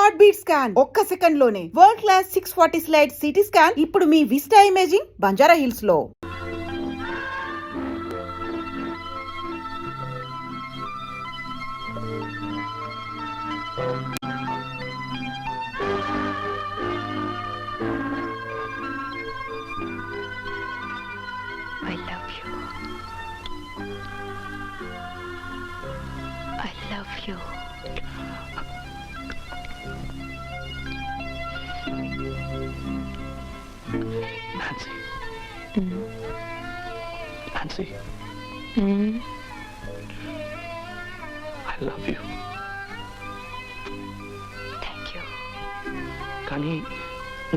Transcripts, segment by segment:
Heart beat scan ఒక్క second లోనే world class 640 slide CT scan ఇప్పుడు మీ విస్టా ఇమేజింగ్ బంజారా హిల్స్ లో. I love you. I love you. Nancy. Nancy. I love you. Thank you. కానీ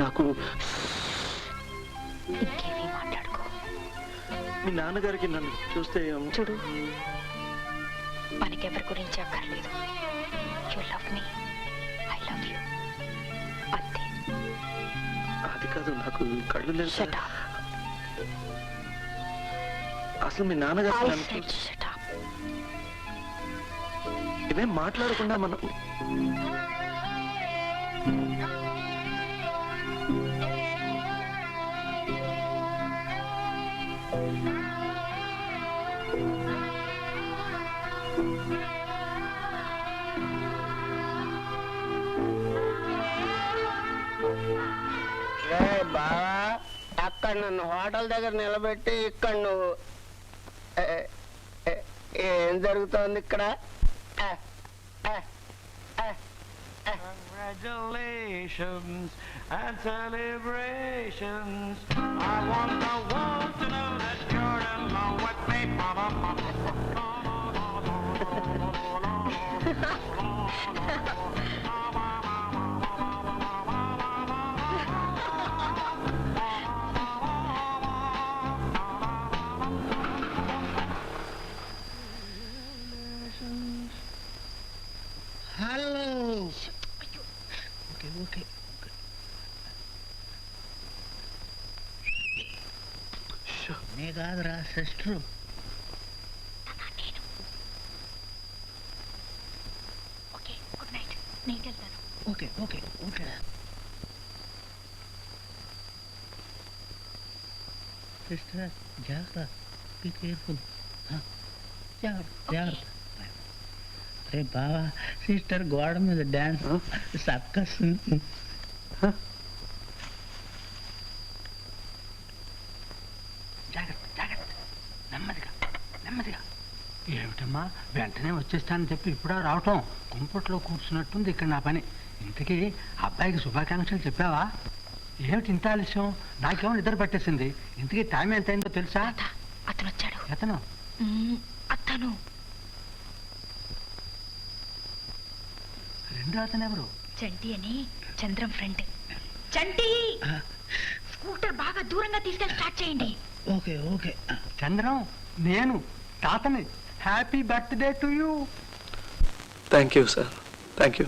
నాకు ఇంకేమీ మాట్లాడుకో. మీ నాన్నగారికి నన్ను చూస్తే చూడు, మనకెవరి గురించి అక్కర్లేదు. You love me, I love you, అంతే. అది కాదు, నాకు కళ్ళు లేదు. Shut up. అసలు మీ నాన్నగారు I said shut up. ఇవేం మాట్లాడకుండా మనం బావా, అక్కడ నన్ను హోటల్ దగ్గర నిలబెట్టి ఇక్కడ నువ్వు ఏం జరుగుతోంది ఇక్కడ? Congratulations and celebrations. I want the world to know that you're in love with me. Hello. Okay నే కాదురా, సిస్టరు. Okay, good night. నేను వెళ్తాను. ఓకే సిస్టర్, జాగ్రత్త, బీ కేర్ఫుల్. జాగ్రత్త. అరే బావా, సిస్టర్ గోడ మీద డాన్స్ సర్కస్. జాగ్రత్త, నెమ్మదిగా. ఏమిటమ్మా, వెంటనే వచ్చేస్తానని చెప్పి ఇప్పుడా రావటం? కుంపట్లో కూర్చున్నట్టుంది ఇక్కడ నా పని. ఇంతకీ అబ్బాయికి శుభాకాంక్షలు చెప్పావా? ఏమిటి ఇంత ఆలస్యం? నాకేమో నిద్ర పట్టేసింది. ఇంతకీ టైం ఎంత అయిందో తెలుసా? అతను వచ్చాడు. అతను అతను రెండో అతను ఎవరు? చంటి అని, చంద్రం ఫ్రెండ్. చంటి, స్కూటర్ బాగా దూరంగా తీసుకెళ్ళి స్టార్ట్ చేయండి. ఓకే చంద్రం, నేను తాతని. Happy birthday to you. Thank you sir, thank you.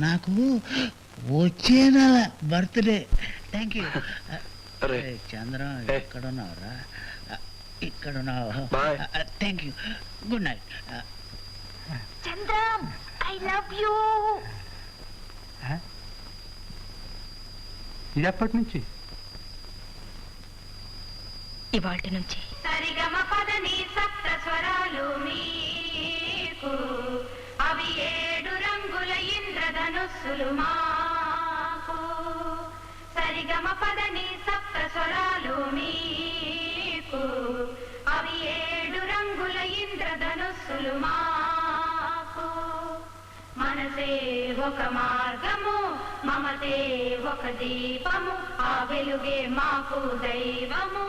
నాకు వచ్చే నెల బర్త్డే. Thank you. అరే చంద్రం, ఎక్కడున్నావురా? ఇక్కడున్నావు. Bye. Thank you. Good night. Chandram, I love you. ఇది ఎప్పటి నుంచి? ఇవాల్టి నుంచి. సరిగమ పదని సప్త స్వరాలు మీకు, అవి 7 రంగుల ఇంద్రధనుస్సులు మాకు. సరిగమ పదని సప్త స్వరాలు మీకు, అవి 7 రంగుల ఇంద్రధనుస్సులు మాకు. మనసే ఒక మార్గము, మమతే ఒక దీపము, ఆ వెలుగే మాకు దైవము.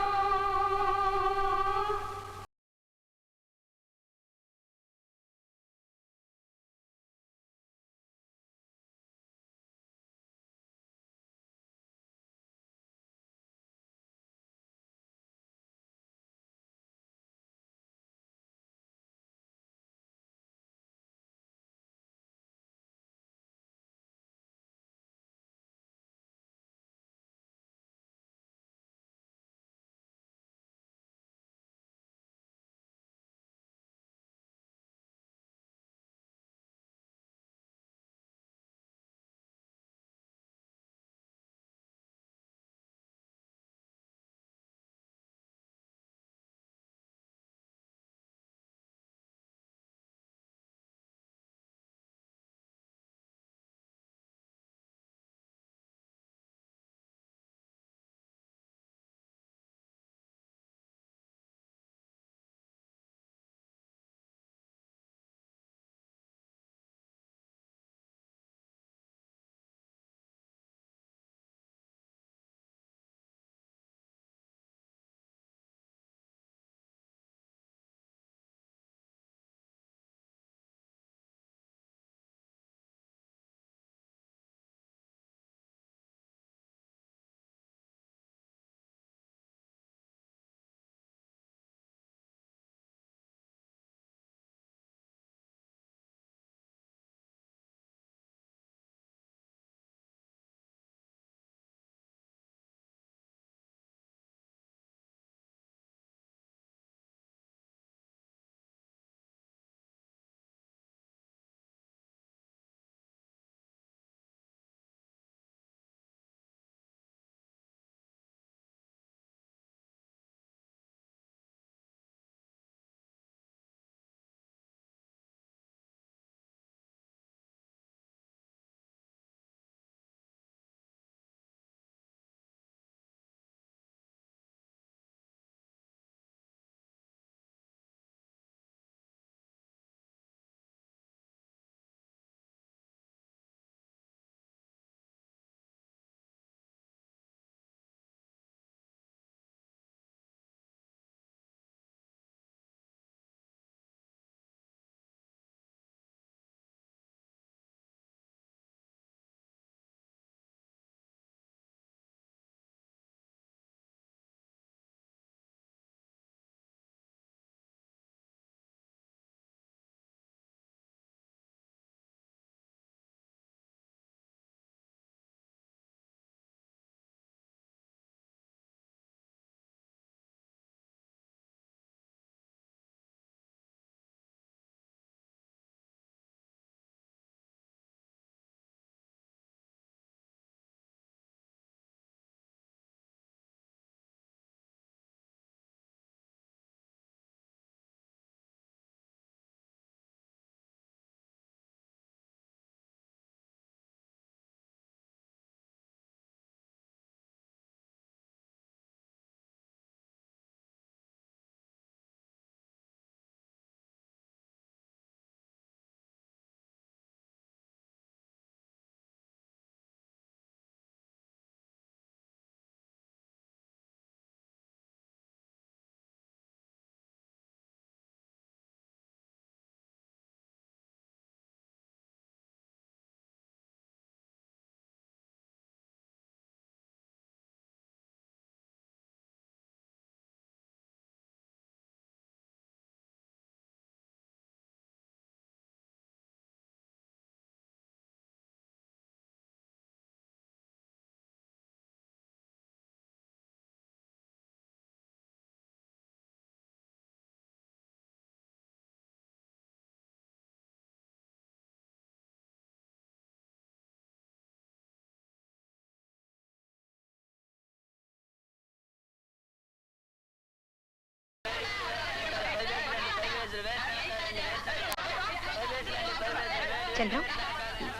చంద్రం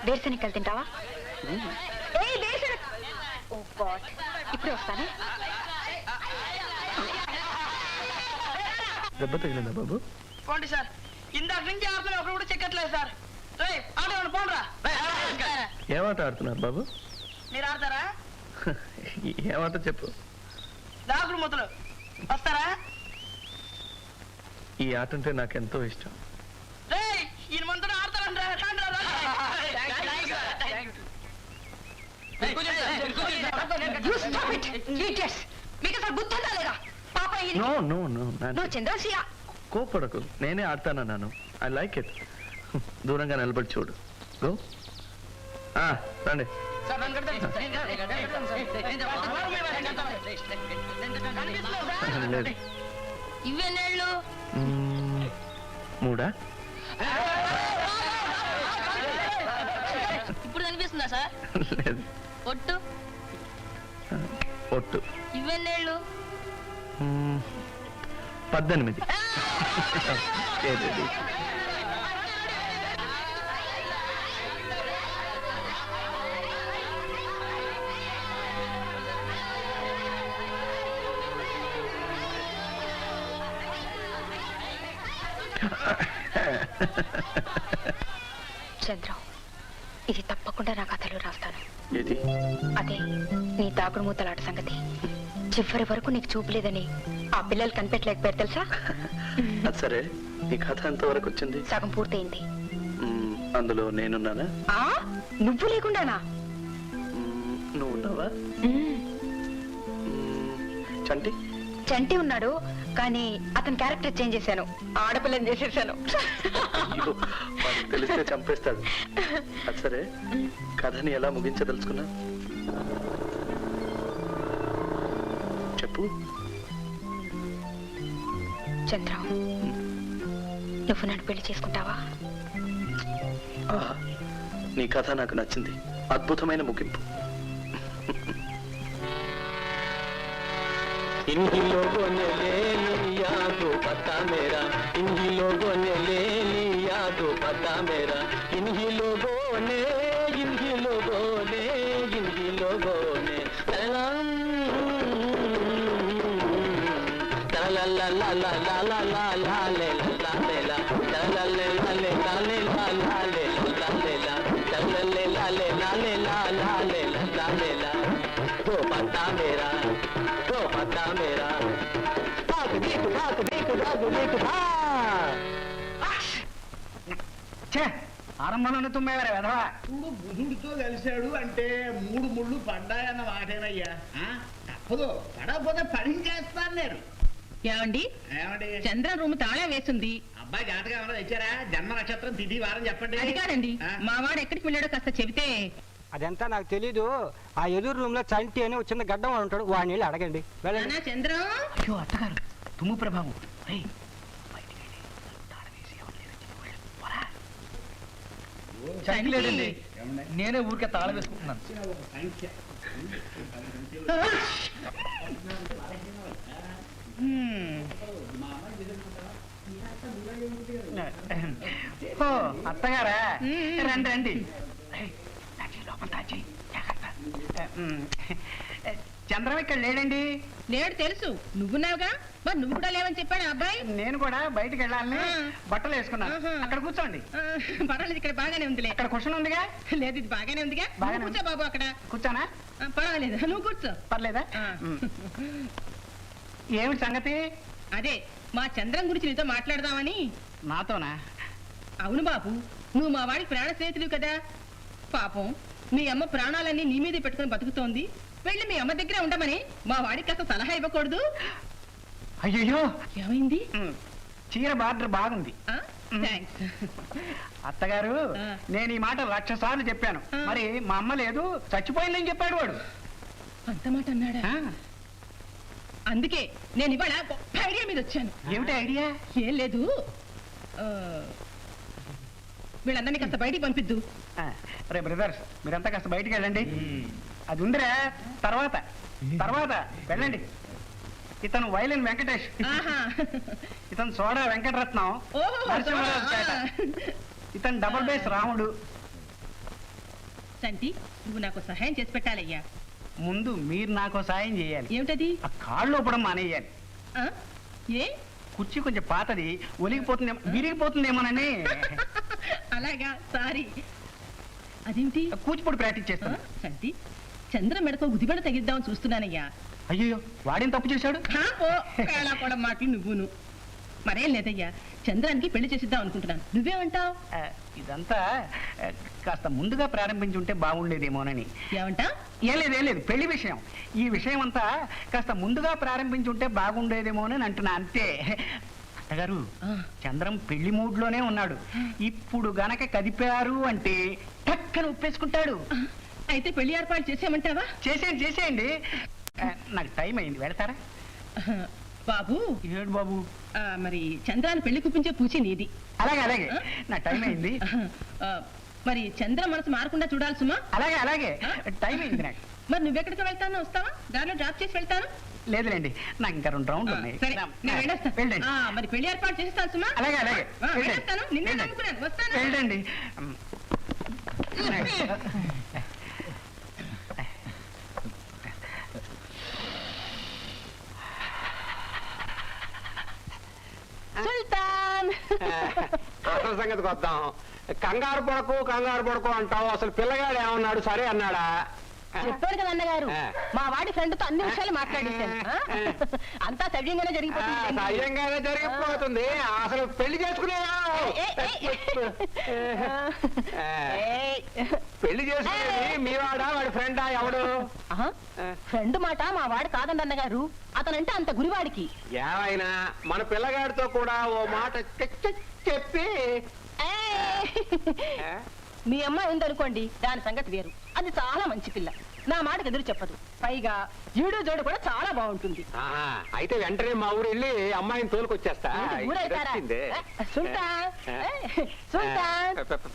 వేరుశనగలు తింటావా? ఏయ్, వేరుశనగ. ఓ గాడ్, ఇప్పుడే వస్తానే. దెబ్బ తగిలిందా బాబు? పోండి సార్, ఇందాక నుంచి ఆడుతున్నా ఒకరు కూడా చెక్కట్లేదు సార్. ఆడేవాడు పోండ్రా. ఏమాట ఆడుతున్నారు బాబు? మీరు ఆడతారా? ఏమాట చెప్పు. దాగుడు మూతలు వస్తారా? ఈ ఆట అంటే నాకెంతో ఇష్టం. ఈయన మనతో ఆడతారంటారా? మీకు అసలు బుద్ధి ఉందా లేదా? పాప నో నో నో నువ్వు చంద్రశియ కోపడకు, నేనే ఆడతానన్నాను. I like it. దూరంగా నిలబడి చూడు. గో. రండి. లేదు. ఇవ్వెన్నేళ్ళు? 3 ఇప్పుడు కనిపిస్తుందా సార్? లేదు. ఒట్టు ఒట్టు. ఇవ్వెన్నేళ్ళు? 18. ఏది? చంద్రం, ఇది తప్పకుండా నా కథలో రాస్తాను. ఏది? అదే నీ దాగుడు మూతలాట సంగతి. చివరి వరకు నీకు చూపలేదని ఆ పిల్లలు కనిపెట్టలేకపోయారు తెలుసా? అది సరే, నీ కథ ఎంతవరకు వచ్చింది? సగం పూర్తయింది. అందులో నేనున్నానా? నువ్వు లేకుండానా? నువ్వు ఉన్నావా? చంటి చంటి ఉన్నాడు, కానీ అతని క్యారెక్టర్ చేంజ్ చేశాను. ఆడపిల్లని చేసేసాను. వాడికి తెలిస్తే చంపేస్తాడు. అది సరే, కథని ఎలా ముగించదలుచుకున్నా చెప్పు. చంద్రం, నువ్వు నన్ను పెళ్లి చేసుకుంటావా? నీ కథ నాకు నచ్చింది. అద్భుతమైన ముగింపు. इन्हीं लोगों ने ले लिया तो पता मेरा, इन्हीं लोगों ने ले लिया तो पता मेरा, इन्हीं लोगों ने, इन्हीं लोगों ने, इन्हीं लोगों ने ला ला ला ला ला ला ला ला ला ले ला ले ला ला ले ला ले ला ले ला ला ले ला ले ला ला ले ला ले ला ले ला ला ले ला ले ला तो पता मेरा, तो पता मेरा, भाग देख भाग देख भाग देख ఆరంభంలోనే తుమ్మేవారే వెధవా. చూడు, బుధుడితో కలిశాడు అంటే 3 ముళ్ళు పడ్డాయన్న మాటేనయ్యా. తప్పదు, పడకపోతే పడించేస్తాను నేను. ఏమండి, ఏమండి? చంద్ర రూమ్ తాళం వేసింది. అబ్బాయి జాతకం ఏమైనా తెచ్చారా? జన్మ నక్షత్రం తిథి వారం చెప్పండి. అది కాదండి, మా వాడు ఎక్కడికి వెళ్ళాడో కాస్త చెబితే. అదంతా నాకు తెలీదు. ఆ ఎదురు రూమ్ లో చంటి అని చిన్న గడ్డం ఉంటాడు, వాడిని వెళ్ళి అడగండి. నానా చంద్రం. అయ్యో అత్తగారు, తుమ్ము ప్రభావం. లేదండి, నేనే ఊరికే తాళం వేసుకుంటున్నాను. ఓ అత్తగారా, రండి రండి. చంద్రం ఇక్కడ లేడండి. లేడు తెలుసు, నువ్వున్నావుగా. మరి నువ్వు కూడా లేవని చెప్పాడు అబ్బాయి. నేను కూడా బయటకు వెళ్ళాలని బట్టలు వేసుకున్నాను. అక్కడ కూర్చోండి. పర్వాలేదు, ఇక్కడ బాగానే ఉందిలే. అక్కడ కుషన్ ఉందిగా. లేదు, ఇది బాగానే ఉందిగా. బాగానే కూర్చో బాబు అక్కడ. కూర్చోనా? పర్వాలేదు, నువ్వు కూర్చో. పర్లేదా? ఏమిటి సంగతి? అదే మా చంద్రం గురించి నీతో మాట్లాడదామని. నాతోనా? అవును బాబు, నువ్వు మా వాడికి ప్రాణ స్నేహితుడు కదా. పాపం మీ అమ్మ ప్రాణాలన్నీ నీ మీదే పెట్టుకుని బతుకుతోంది. వెళ్ళి మీ అమ్మ దగ్గరే ఉండమని మా వాడికి కాస్త సలహా ఇవ్వకూడదు? అయ్యో, ఏమైంది? చీర బార్డర్ బాగుంది. థాంక్స్. అత్తగారు, నేను ఈ మాట 1,00,000 సార్లు చెప్పాను. మరి మా అమ్మ లేదు, చచ్చిపోయిందని చెప్పాడు వాడు. అంత మాట అన్నాడా? అందుకే నేను ఇవాళ గొప్ప ఐడియా మీద వచ్చాను. ఏమిటి ఐడియా? ఏం లేదు, వీళ్ళందరినీ కాస్త బయటికి పంపిద్దు. రే బ్రదర్స్, మీరంతా కాస్త బయటికి వెళ్ళండి. అది ఉందిరా, తర్వాత తర్వాత వెళ్ళండి. ఇతను వైలిన్ వెంకటేష్, ఇతను సోడా వెంకటరత్నం, ఓహో, నరసింహరాజు పేట. ఇతను డబుల్ బేస్ రాముడు. చంటి, నువ్వు నాకు సహాయం చేసి పెట్టాలయ్యా. ముందు మీరు నాకు సాయం చేయాలి. ఏమిటది? ఆ కాళ్ళు ఊపడం మానేయాలి. ఆ? ఏ? కుర్చీ కొంచెం పాతది, ఒలిగిపోతుందేమో, విరిగిపోతుందేమోనని. అలాగా, సారీ. అదేంటి? కూచిపూడి ప్రాక్టీస్ చేస్తాను. చంటి, చంద్ర మెడతో గుదిబెడ తగిద్దామని చూస్తున్నానయ్యా. అయ్యో, వాడేం తప్పు చేశాడు? కూడా మాటలు నువ్వును. మరేం లేదయ్యా, చంద్రానికి పెళ్లి చేసిద్దాం అనుకుంటున్నాను. నువ్వేమంటావు? ఇదంతా కాస్త ముందుగా ప్రారంభించి ఉంటే బాగుండేదేమోనని. ఏమంటా? ఏం లేదు, పెళ్లి విషయం. ఈ విషయం అంతా కాస్త ముందుగా ప్రారంభించి ఉంటే బాగుండేదేమోనని అంటున్నా, అంతే. అత్తగారు, చంద్రం పెళ్లి మూడ్లోనే ఉన్నాడు. ఇప్పుడు గనక కదిపారు అంటే టక్కన ఒప్పేసుకుంటాడు. అయితే పెళ్లి ఏర్పాటు చేసేయమంటావా? చేసేయండి. నాకు టైం అయింది, వెళతారా? బాబు. ఏడు బాబు? మరి చంద్రాన్ని పెళ్లి కుప్పించే పూచి నీది. అలాగే, నా టైం అయింది. మరి చంద్ర మనసు మారకుండా చూడాలి సుమా. అలాగే, టైం అయింది నాకు. మరి నువ్వెక్కడికి వెళ్తానో వస్తావా? దారిలో డ్రాప్ చేసి వెళ్తాను. లేదులేండి, నాకు ఇంకా 2 రౌండ్లు ఉన్నాయి. సరే, నేను వెళ్ళొస్తాను. వెళ్ళండి. మరి పెళ్లి ఏర్పాటు చేస్తాను సుమా. అలాగే, వెళ్ళొస్తాను. నిన్నే నమ్ముకున్నాను. వస్తాను. వెళ్ళండి. సుల్తాన్. అసలు సంగతికి వద్దాం. కంగారు పడకు అంటావు. అసలు పిల్లగాడు ఏమన్నాడు? సరే అన్నాడా? చెప్పారు కదా అన్నగారు, మా వాడి ఫ్రెండ్ తో అన్ని విషయాలు మాట్లాడేశాను. అంతా సవ్యంగానే జరిగిపోతుంది. సవ్యంగానే జరిగిపోతుంది. అసలు పెళ్లి చేసుకునేదా? పెళ్లి చేసుకునేది మీ వాడా, వాడి ఫ్రెండా? ఎవడు? ఫ్రెండ్ మాట మా వాడు కాదండి అన్నగారు. అతనంటే అంత గురివాడికి. ఏమైనా మన పిల్లగాడితో కూడా ఓ మాట చెప్పి మీ అమ్మాయి ఉందనుకోండి, దాని సంగతి వేరు. అది చాలా మంచి పిల్ల, నా మాటకు ఎదురు చెప్పదు. పైగా ఈడు జోడు కూడా చాలా బాగుంటుంది. అయితే వెంటనే మా ఊరు వెళ్ళి అమ్మాయిని తోలుకొచ్చేస్తా.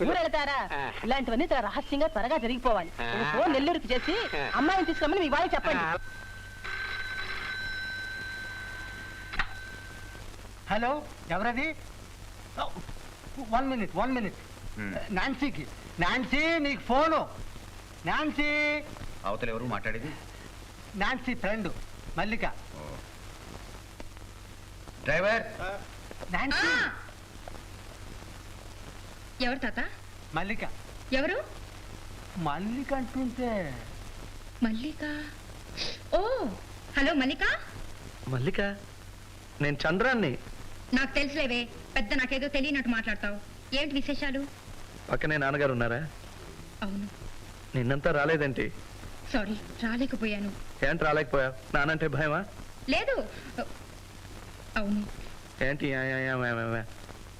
ఊరెళ్తారా? ఇలాంటివన్నీ చాలా రహస్యంగా త్వరగా జరిగిపోవాలి. ఫోన్ నెల్లూరుకి చేసి అమ్మాయిని తీసుకురమ్మని మీ వాళ్ళకి చెప్పండి. హలో, ఎవరది? 1 మినిట్. నాన్సీకి. నాన్సీ, నీకు ఫోను. నాన్సీ. అవతల ఎవరు మాట్లాడేది? నాన్సీ ఫ్రెండ్ మల్లిక. డ్రైవర్. నాన్సీ. ఎవరు తాత? మల్లిక. ఎవరు? మల్లిక అంటుంటే మల్లిక. ఓ, హలో మల్లిక. మల్లిక, నేను చంద్రాన్ని. నాకు తెలుసులేవే, పెద్ద నాకేదో తెలియనట్టు మాట్లాడతావు. ఏంటి విశేషాలు? పక్కనే నాన్నగారు ఉన్నారా? అవును. నిన్నంతా రాలేదేంటి? సారీ, రాలేకపోయాను. ఏంటి రాలేకపోయా? నానంటే భయమా? లేదు. అవును. ఏంటి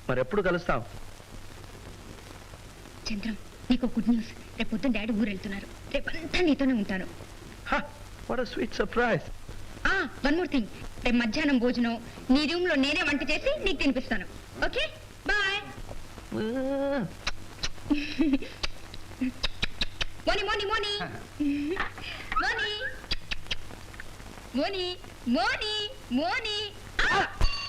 మరి ఎప్పుడు కలుస్తాం? చంద్రం, నీకు గుడ్ న్యూస్. రేపు పొద్దున్న డాడీ ఊరు వెళ్తున్నారు. రేపంతా నీతోనే ఉంటాను. What a sweet surprise. One more thing, రేపు మధ్యాహ్నం భోజనం నీ రూమ్ లో నేనే వంట చేసి నీకు తినిపిస్తాను. Okay, bye. మోని మోని మోని మోని మోని మోని మోని.